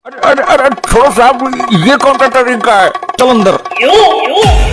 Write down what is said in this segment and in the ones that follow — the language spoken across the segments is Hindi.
अरे अरे अरे छोड़ो साहब, ये कौन सा तरीका है? चल अंदर।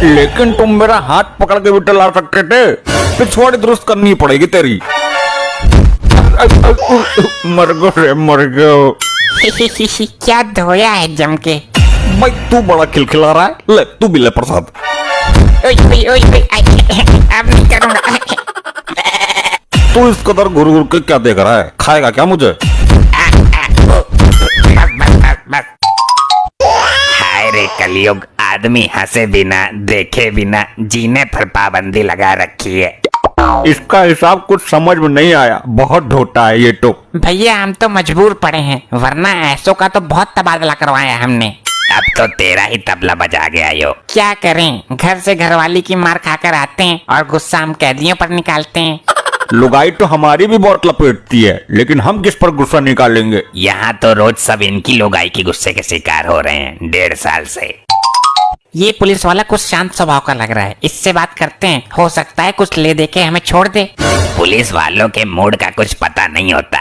लेकिन तुम मेरा हाथ पकड़ के भी टला सकते थे, पिछवाड़ी दुरुस्त करनी पड़ेगी तेरी। मर गो रे मर गो। क्या धोया है जम के? भाई तू बड़ा खिलखिला रहा है, ले तू भी ले प्रसाद। अब नहीं करूँगा। तू इस कदर घुर घुर के क्या देख रहा है? खाएगा क्या मुझे? हाय रे कलयुग, आदमी हंसे बिना देखे बिना जीने पर पाबंदी लगा रखी है। इसका हिसाब कुछ समझ में नहीं आया, बहुत ढोटा है ये तो। भैया हम तो मजबूर पड़े हैं, वरना ऐसों का तो बहुत तबादला करवाया हमने। अब तो तेरा ही तबला बजा गया यो। क्या करें, घर से घरवाली की मार खाकर आते हैं और गुस्सा हम कैदियों पर निकालते हैं। लुगाई तो हमारी भी बहुत लपेटती है, लेकिन हम किस पर गुस्सा निकालेंगे? यहाँ तो रोज सब इनकी लुगाई की गुस्से के शिकार हो रहे हैं 1.5 साल से। ये पुलिस वाला कुछ शांत स्वभाव का लग रहा है, इससे बात करते हैं, हो सकता है कुछ ले दे के हमें छोड़ दे। पुलिस वालों के मूड का कुछ पता नहीं होता।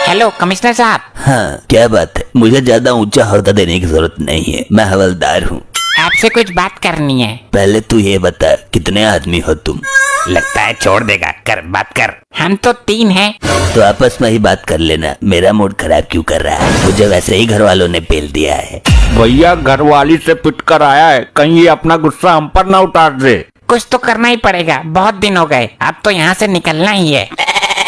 हेलो कमिश्नर साहब। हाँ क्या बात है? मुझे ज्यादा ऊंचा ओहदा देने की जरूरत नहीं है, मैं हवलदार हूँ। आपसे कुछ बात करनी है। पहले तू ये बता, कितने आदमी हो तुम? लगता है छोड़ देगा, कर बात कर। हम तो 3 हैं। तो आपस में ही बात कर लेना, मेरा मूड खराब क्यों कर रहा है? मुझे वैसे ही घर वालों ने पेल दिया है। भैया घरवाली से पिट कर आया है, कहीं ये अपना गुस्सा हम पर ना उतार दे। कुछ तो करना ही पड़ेगा, बहुत दिन हो गए, अब तो यहाँ से निकलना ही है।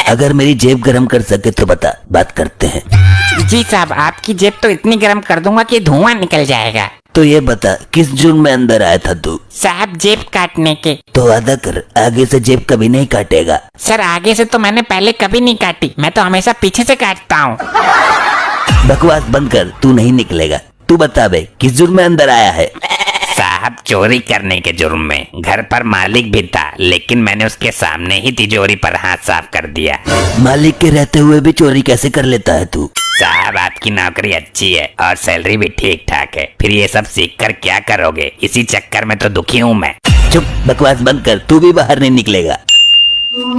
अगर मेरी जेब गरम कर सके तो बता, बात करते हैं। जी साहब, आपकी जेब तो इतनी गर्म कर दूंगा कि धुआं निकल जाएगा। तो ये बता, किस जुर्म में अंदर आया था तू? साहब जेब काटने के। तो वादा कर, आगे से जेब कभी नहीं काटेगा। सर आगे से तो मैंने पहले कभी नहीं काटी, मैं तो हमेशा पीछे से काटता हूँ। बकवास बंद कर, तू नहीं निकलेगा। तू बता बे, किस जुर्म में अंदर आया है? साहब चोरी करने के जुर्म में। घर पर मालिक भी था, लेकिन मैंने उसके सामने ही तिजोरी पर हाथ साफ कर दिया। मालिक के रहते हुए भी चोरी कैसे कर लेता है तू? साहब आपकी नौकरी अच्छी है और सैलरी भी ठीक ठाक है, फिर ये सब सीख कर क्या करोगे? इसी चक्कर में तो दुखी हूँ मैं। चुप, बकवास बंद कर, तू भी बाहर नहीं निकलेगा।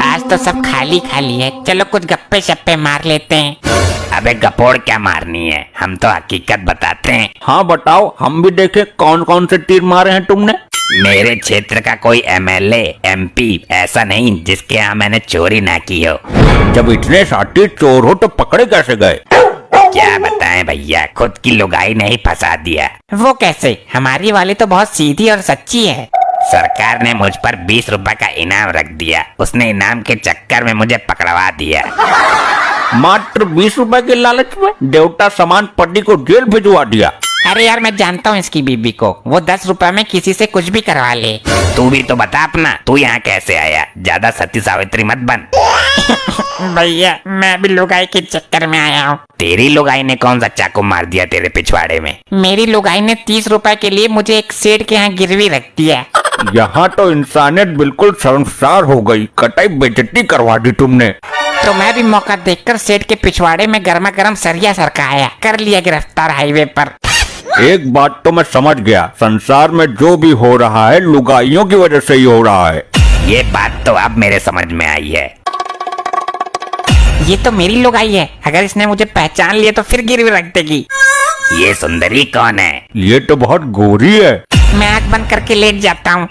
आज तो सब खाली खाली है, चलो कुछ गप्पे शप्पे मार लेते हैं। अबे गपोड़ क्या मारनी है, हम तो हकीकत बताते हैं। हाँ बताओ, हम भी देखें कौन कौन से तीर मारे हैं तुमने। मेरे क्षेत्र का कोई MLA MP ऐसा नहीं जिसके यहाँ मैंने चोरी ना की हो। जब इतने साथी चोर हो तो पकड़े कैसे गए? क्या बताएं भैया, खुद की लुगाई ने ही फंसा दिया। वो कैसे? हमारी वाली तो बहुत सीधी और सच्ची है। सरकार ने मुझ पर 20 रुपए का इनाम रख दिया, उसने इनाम के चक्कर में मुझे पकड़वा दिया। मात्र 20 रुपए के लालच में देवता समान पति को जेल भिजवा दिया। अरे यार मैं जानता हूँ इसकी बीबी को, वो 10 रुपए में किसी से कुछ भी करवा ले। तू भी तो बता अपना, तू यहाँ कैसे आया? ज्यादा सती सावित्री मत बन। भैया मैं भी लुगाई के चक्कर में आया हूँ। तेरी लुगाई ने कौन सा चाकू मार दिया तेरे पिछवाड़े में? मेरी लुगाई ने 30 रुपए के लिए मुझे एक सेठ के यहाँ गिरवी रख दिया। यहाँ तो इंसानियत बिल्कुल शर्मसार हो गई, कटाई बेइज्जती करवा दी तुमने। तो मैं भी मौका देखकर सेठ के पिछवाड़े में गर्मा गर्म सरिया सरकाया, कर लिया गिरफ्तार हाईवे पर। एक बात तो मैं समझ गया, संसार में जो भी हो रहा है लुगाइयों की वजह से ही हो रहा है। ये बात तो अब मेरे समझ में आई है। ये तो मेरी लुगाई है, अगर इसने मुझे पहचान लिया तो फिर गिरवी रख देगी। ये सुंदरी कौन है? ये तो बहुत गोरी है। मैं आँख बंद करके लेट जाता हूँ।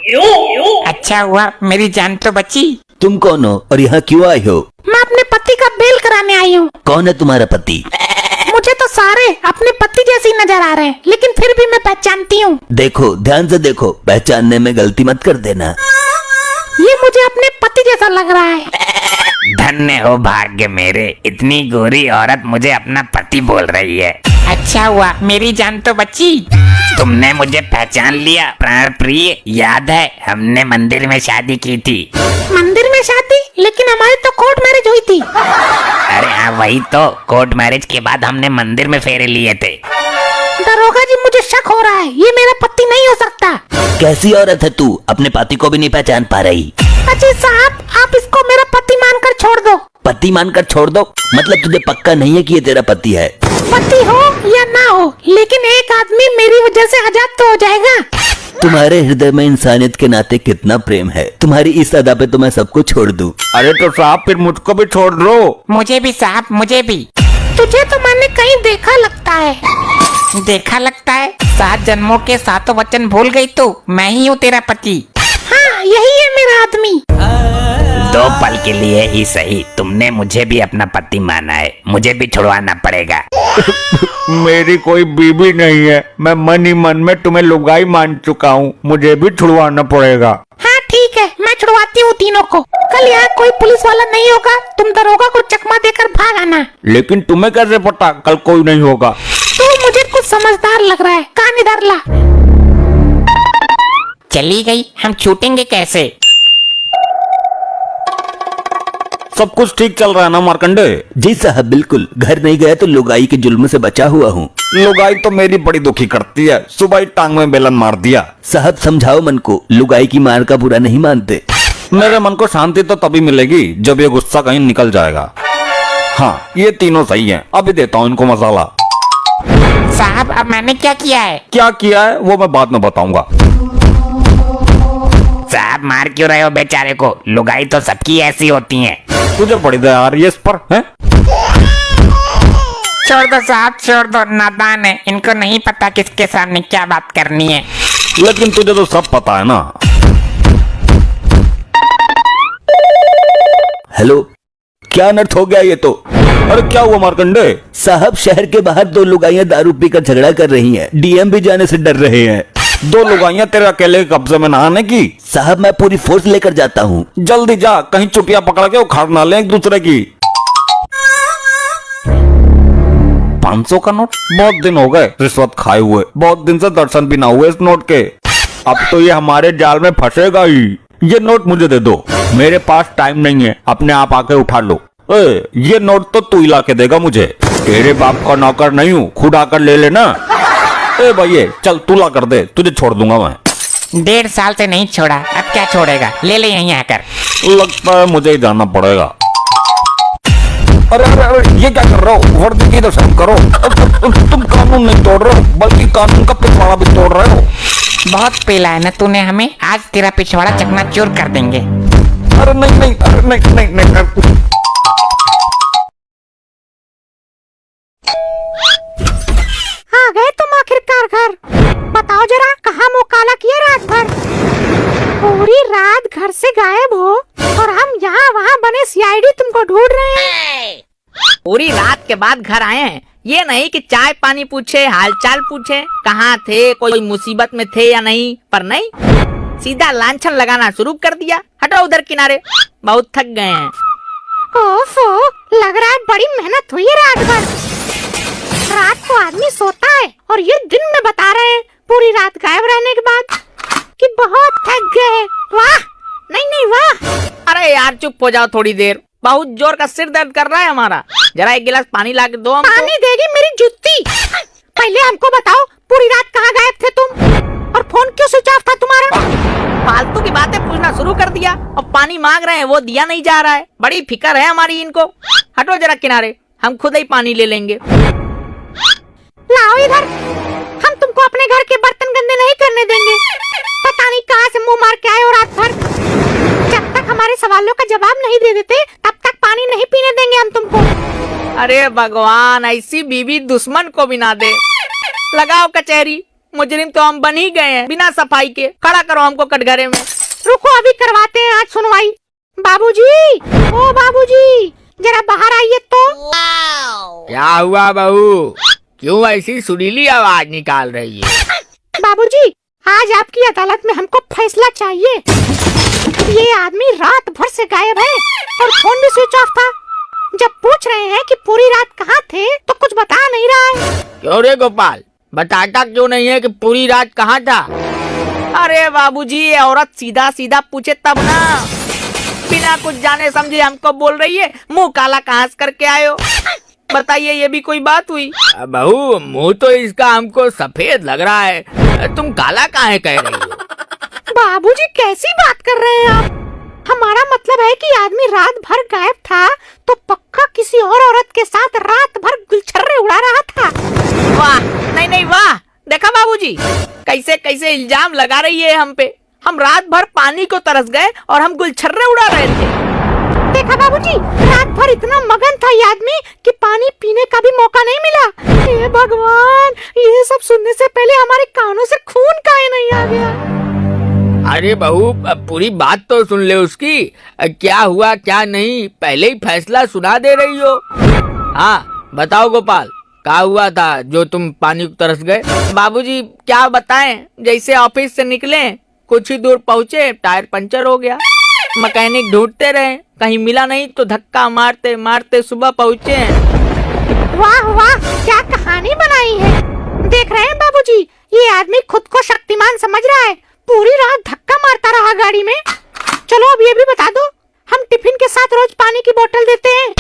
अच्छा हुआ मेरी जान तो बची। तुम कौन हो और यहाँ क्यों आई हो? मैं अपने पति का बेल कराने आई हूँ। कौन है तुम्हारा पति? मुझे तो सारे अपने पति जैसे नजर आ रहे हैं, लेकिन फिर भी मैं पहचानती हूँ। देखो, ध्यान से देखो, पहचानने में गलती मत कर देना। ये मुझे अपने पति जैसा लग रहा है। धन्य हो भाग्य मेरे, इतनी गोरी औरत मुझे अपना पति बोल रही है। अच्छा हुआ मेरी जान तो बची। तुमने मुझे पहचान लिया प्राण प्रिय। याद है हमने मंदिर में शादी की थी। मंदिर में शादी? लेकिन हमारी तो कोर्ट मैरिज हुई थी। अरे हाँ वही तो, कोर्ट मैरिज के बाद हमने मंदिर में फेरे लिए थे। दरोगा जी मुझे शक हो रहा है, ये मेरा पति नहीं हो सकता। कैसी औरत है तू, अपने पति को भी नहीं पहचान पा रही? अजी साहब आप इसको मेरा पति मानकर छोड़ दो। पति मानकर छोड़ दो? मतलब तुझे पक्का नहीं है कि ये तेरा पति है? पति हो या ना हो, लेकिन एक आदमी मेरी वजह से आजाद तो हो जाएगा। तुम्हारे हृदय में इंसानियत के नाते कितना प्रेम है, तुम्हारी इस अदा पे तो मैं सबको छोड़ दूं। अरे तो साहब फिर मुझको भी छोड़ दो। मुझे भी साहब, मुझे भी। तुझे तो मैंने कहीं देखा लगता है। देखा लगता है 7 जन्मों के 7 वचन भूल गई तो मैं ही हूँ तेरा पति। हाँ यही है मेरा आदमी। 2 पल के लिए ही सही, तुमने मुझे भी अपना पति माना है, मुझे भी छुड़वाना पड़ेगा। मेरी कोई बीबी नहीं है, मैं मन ही मन में तुम्हें लुगाई मान चुका हूँ, मुझे भी छुड़वाना पड़ेगा। हाँ ठीक है, मैं छुड़वाती हूँ तीनों को। कल यहाँ कोई पुलिस वाला नहीं होगा, तुम दरोगा को चकमा देकर भाग आना। लेकिन तुम्हें कैसे पता कल कोई नहीं होगा? तो मुझे कुछ समझदार लग रहा है, कान इधर ला। चली गई, हम छूटेंगे कैसे? सब कुछ ठीक चल रहा है ना मार्कंडे? जी साहब बिल्कुल, घर नहीं गया तो लुगाई के जुल्म से बचा हुआ हूँ। लुगाई तो मेरी बड़ी दुखी करती है, सुबह ही टांग में बेलन मार दिया। साहब समझाओ मन को, लुगाई की मार का बुरा नहीं मानते। मेरे मन को शांति तो तभी मिलेगी जब ये गुस्सा कहीं निकल जाएगा। हाँ ये तीनों सही हैं, अभी देता हूँ इनको मसाला। साहब अब मैंने क्या किया है? क्या किया है वो मैं बाद में बताऊंगा। साहब मार क्यों रहे हो बेचारे को? लुगाई तो सबकी ऐसी होती हैं। तुझे बड़ी दया आ रही है इस पर, हैं? छोड़ दो साहब, छोड़ दो, नादान है, इनको नहीं पता किसके सामने क्या बात करनी है। लेकिन तुझे तो सब पता है ना। हेलो, क्या अनर्थ हो गया ये तो? अरे क्या हुआ मार्कंडे? साहब शहर के बाहर 2 लुगाइयां दारू पीकर झगड़ा कर रही हैं, डीएम भी जाने से डर रहे हैं। 2 लुगाइयां तेरे अकेले के कब्जे में ना आने की? साहब मैं पूरी फोर्स लेकर जाता हूँ। जल्दी जा, कहीं चुटिया पकड़ के उखाड़ ना ले एक दूसरे की। 500 का नोट? बहुत दिन हो गए रिश्वत खाए हुए, बहुत दिन से दर्शन भी ना हुए इस नोट के। अब तो ये हमारे जाल में फंसेगा ही। ये नोट मुझे दे दो, मेरे पास टाइम नहीं है, अपने आप आके उठा लो। ये नोट तो तू ही ला के देगा मुझे, तेरे बाप का नौकर नहीं हूँ, खुद आकर ले लेना। भैया चल तू ला कर दे, तुझे छोड़ दूंगा मैं। 1.5 साल से नहीं छोड़ा, अब क्या छोड़ेगा? ले ले यहीं आकर। लगता है मुझे ही जाना पड़ेगा। अरे अरे अरे ये क्या कर रहे हो? वर्दी की तो साइन करो। तुम कानून नहीं तोड़ रहे हो, बल्कि कानून का पिछवाड़ा भी तोड़ रहे हो। बहुत पीला है ना तूने हमें, आज तेरा पिछवाड़ा चकनाचूर कर देंगे। अरे नहीं नहीं, अरे नहीं नहीं नहीं। आ गए तुम आखिरकार घर। बताओ जरा कहाँ मुँह काला किया रात भर? पूरी रात घर से गायब हो और हम यहाँ वहाँ बने सीआईडी तुमको ढूंढ रहे हैं। पूरी रात के बाद घर आए हैं, ये नहीं कि चाय पानी पूछे, हालचाल पूछे, कहाँ थे, कोई मुसीबत में थे या नहीं, पर नहीं, सीधा लांछन लगाना शुरू कर दिया। हटो उधर किनारे, बहुत थक गए हैं। ओफो, लग रहा है बड़ी मेहनत हुई है रात भर। रात को आदमी सोता है और ये दिन में बता रहे हैं पूरी रात गायब रहने के बाद कि बहुत थक गए। वाह, नहीं नहीं वाह। अरे यार चुप हो जाओ थोड़ी देर, बहुत जोर का सिर दर्द कर रहा है हमारा। जरा एक गिलास पानी ला के दो हमको। पानी देगी मेरी जूती? पहले हमको बताओ पूरी रात कहाँ गायब थे तुम और फोन क्यों स्विच ऑफ था तुम्हारा? फालतू की बातें पूछना शुरू कर दिया और पानी मांग रहे हैं वो दिया नहीं जा रहा है। बड़ी फिक्र है हमारी इनको। हटो जरा किनारे, हम खुद ही पानी ले लेंगे। लाओ इधर, हम तुमको अपने घर के बर्तन गंदे नहीं करने देंगे। पता नहीं कहाँ से मुंह मार के आए हो रात भर। जब तक हमारे सवालों का जवाब नहीं दे देते तब तक पानी नहीं पीने देंगे हम तुमको। अरे भगवान, ऐसी बीवी दुश्मन को भी ना दे। लगाओ कचहरी, मुजरिम तो हम बन ही गए हैं बिना सफाई के। खड़ा करो हमको कटघरे में। रुको अभी करवाते हैं आज सुनवाई। बाबूजी, ओ बाबूजी, जरा बाहर आइए तो। क्या हुआ बहू, क्यों ऐसी सुरीली आवाज निकाल रही है? बाबूजी, आज आपकी अदालत में हमको फैसला चाहिए। ये आदमी रात भर से गायब है और फोन भी स्विच ऑफ था। जब पूछ रहे हैं कि पूरी रात कहाँ थे तो कुछ बता नहीं रहा है। क्यों रे गोपाल, बताता क्यों नहीं है कि पूरी रात कहाँ था? अरे बाबूजी, ये औरत सीधा सीधा पूछे तब ना, बिना कुछ जाने समझे हमको बोल रही है मुंह काला कहाँ से करके आए हो। बताइए, ये भी कोई बात हुई? बहू, मुंह तो इसका हमको सफेद लग रहा है, तुम काला काहे कह रही हो? बाबूजी कैसी बात कर रहे हैं आप? हमारा मतलब है कि आदमी रात भर गायब था तो पक्का किसी और औरत के साथ रात भर गुलछर्रे उड़ा रहा था। वाह, नहीं नहीं वाह, देखा बाबूजी कैसे कैसे इल्जाम लगा रही है हम पे। हम रात भर पानी को तरस गए और हम गुलछर्रे उड़ा रहे थे। देखा बाबूजी, रात भर इतना मगन था ये आदमी कि पानी पीने का भी मौका नहीं मिला। हे भगवान, ये सब सुनने से पहले हमारे कानों से खून काहे नहीं आ गया। अरे बहू, पूरी बात तो सुन ले उसकी। क्या हुआ क्या नहीं पहले ही फैसला सुना दे रही हो। हाँ बताओ गोपाल, क्या हुआ था जो तुम पानी को तरस गए? बाबूजी क्या बताएं, जैसे ऑफिस से निकले कुछ ही दूर पहुँचे, टायर पंचर हो गया। मैकेनिक ढूंढते रहे, कहीं मिला नहीं तो धक्का मारते मारते सुबह पहुँचे। वाह वाह, क्या कहानी बनाई है। देख रहे हैं बाबूजी, ये आदमी खुद को शक्तिमान समझ रहा है। पूरी रात धक्का मारता रहा गाड़ी में। चलो अब ये भी बता दो, हम टिफिन के साथ रोज पानी की बोतल देते हैं,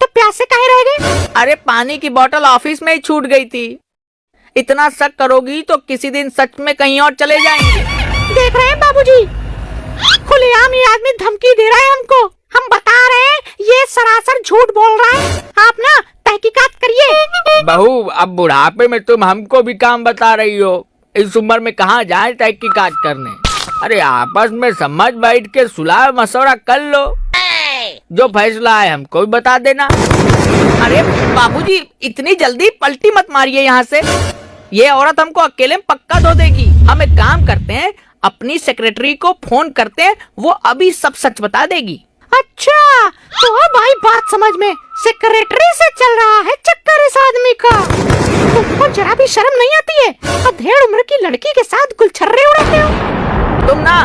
तो प्यासे काहे रह गए? अरे पानी की बोतल ऑफिस में ही छूट गई थी। इतना शक करोगी तो किसी दिन सच में कहीं और चले जाएंगे। देख रहे हैं बाबूजी, खुलेआम ये आदमी धमकी दे रहा है हमको। हम बता रहे हैं ये सरासर झूठ बोल रहा है। आप ना तहकीकात करिए। बहू, अब बुढ़ापे में तुम हमको भी काम बता रही हो। इस उम्र में कहाँ जाए तहकीकात करने। अरे आपस में समझ बैठ के सुलह मशवरा कर लो, जो फैसला है हमको भी बता देना। अरे बाबूजी, इतनी जल्दी पलटी मत मारिए यहाँ से। ये औरत हमको अकेले में पक्का धो देगी। हम एक काम करते हैं, अपनी सेक्रेटरी को फोन करते हैं, वो अभी सब सच बता देगी। अच्छा, तो अब आई बात समझ में। सेक्रेटरी से चल रहा है चक्कर इस आदमी का। तुमको जरा भी शर्म नहीं आती है? अधेड़ उम्र की लड़की के साथ गुलछर्रे उड़ाते हो। तुम ना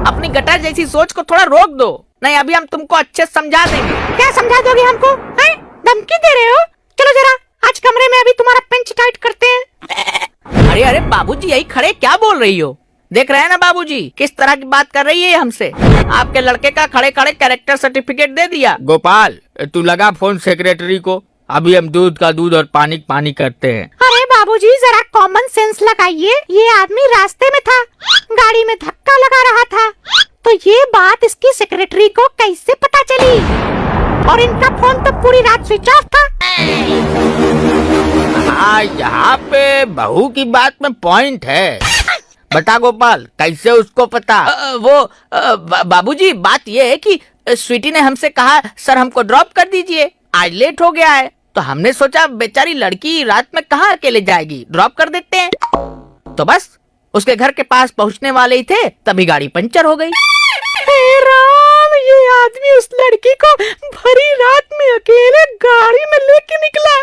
अपनी गटर जैसी सोच को थोड़ा रोक दो, नहीं अभी हम तुमको अच्छे से समझा देंगे। क्या समझा दोगे हमको? हैं? धमकी दे रहे हो? चलो जरा आज कमरे में अभी तुम्हारा पेंच टाइट करते हैं। अरे अरे बाबूजी, यही खड़े क्या बोल रही हो? देख रहे हैं ना बाबूजी किस तरह की बात कर रही है हमसे। आपके लड़के का खड़े खड़े कैरेक्टर सर्टिफिकेट दे दिया। गोपाल, तू लगा फोन सेक्रेटरी को। अभी हम दूध का दूध और पानी का पानी करते हैं। अरे बाबूजी, जरा कॉमन सेंस लगाइए। ये आदमी रास्ते में था, गाड़ी में धक्का लगा रहा था, तो ये बात इसकी सेक्रेटरी को कैसे पता चली? और इनका फोन तो पूरी रात स्विच ऑफ था। हाँ, यहाँ पे बहू की बात में पॉइंट है। बता गोपाल, कैसे उसको पता? बाबूजी, बात ये है कि स्वीटी ने हमसे कहा सर हमको ड्रॉप कर दीजिए, आज लेट हो गया है। तो हमने सोचा बेचारी लड़की रात में कहाँ अकेले जाएगी, ड्रॉप कर देते हैं। तो बस उसके घर के पास पहुँचने वाले ही थे, तभी गाड़ी पंचर हो गई। हे राम, ये आदमी उस लड़की को भरी रात में अकेले गाड़ी में लेके निकला।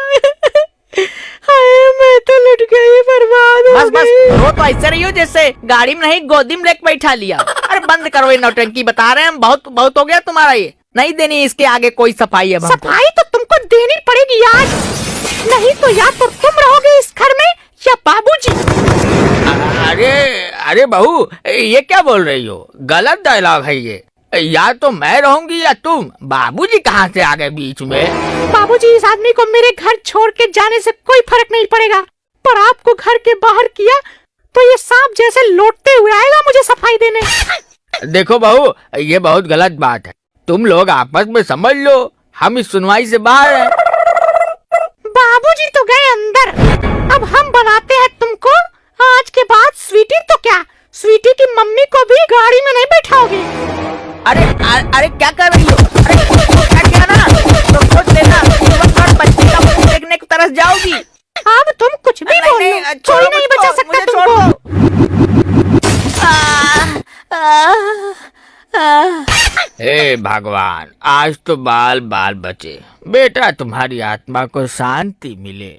हाय, मैं तो लुट गई, बर्बाद हो बस गई। रो तो ऐसे रही हो जैसे गाड़ी में नहीं गोदी में लेके बैठा लिया। अरे बंद करो ये नौटंकी, बता रहे हैं हम। बहुत बहुत हो गया तुम्हारा, ये नहीं देनी इसके आगे कोई सफाई है। सफाई तो तुमको देनी पड़ेगी आज, नहीं तो या तो तुम रहोगे इस घर में या बाबूजी। अरे अरे बहू, ये क्या बोल रही हो? गलत डायलॉग है ये। या तो मैं रहूंगी या तुम। बाबूजी कहाँ से आ गए बीच में? बाबूजी, इस आदमी को मेरे घर छोड़ के जाने से कोई फर्क नहीं पड़ेगा, पर आपको घर के बाहर किया तो ये सांप जैसे लौटते हुए आएगा मुझे सफाई देने। देखो बहू, ये बहुत गलत बात है। तुम लोग आपस में समझ लो, हम इस सुनवाई से बाहर हैं। बाबूजी तो गए अंदर, अब हम बनाते हैं तुमको। आज के बाद स्वीटी तो क्या, स्वीटी की मम्मी को भी गाड़ी में नहीं बैठाओगे। अरे अरे क्या कर रही हो? अरे क्या ना, तो सोच लेना बच्ची का मुंह देखने की तरस जाओगी। अब तुम कुछ भी बोल लो, कोई नहीं बचा सकता तुमको। हे भगवान, आज तो बाल बाल बचे। बेटा तुम्हारी आत्मा को शांति मिले।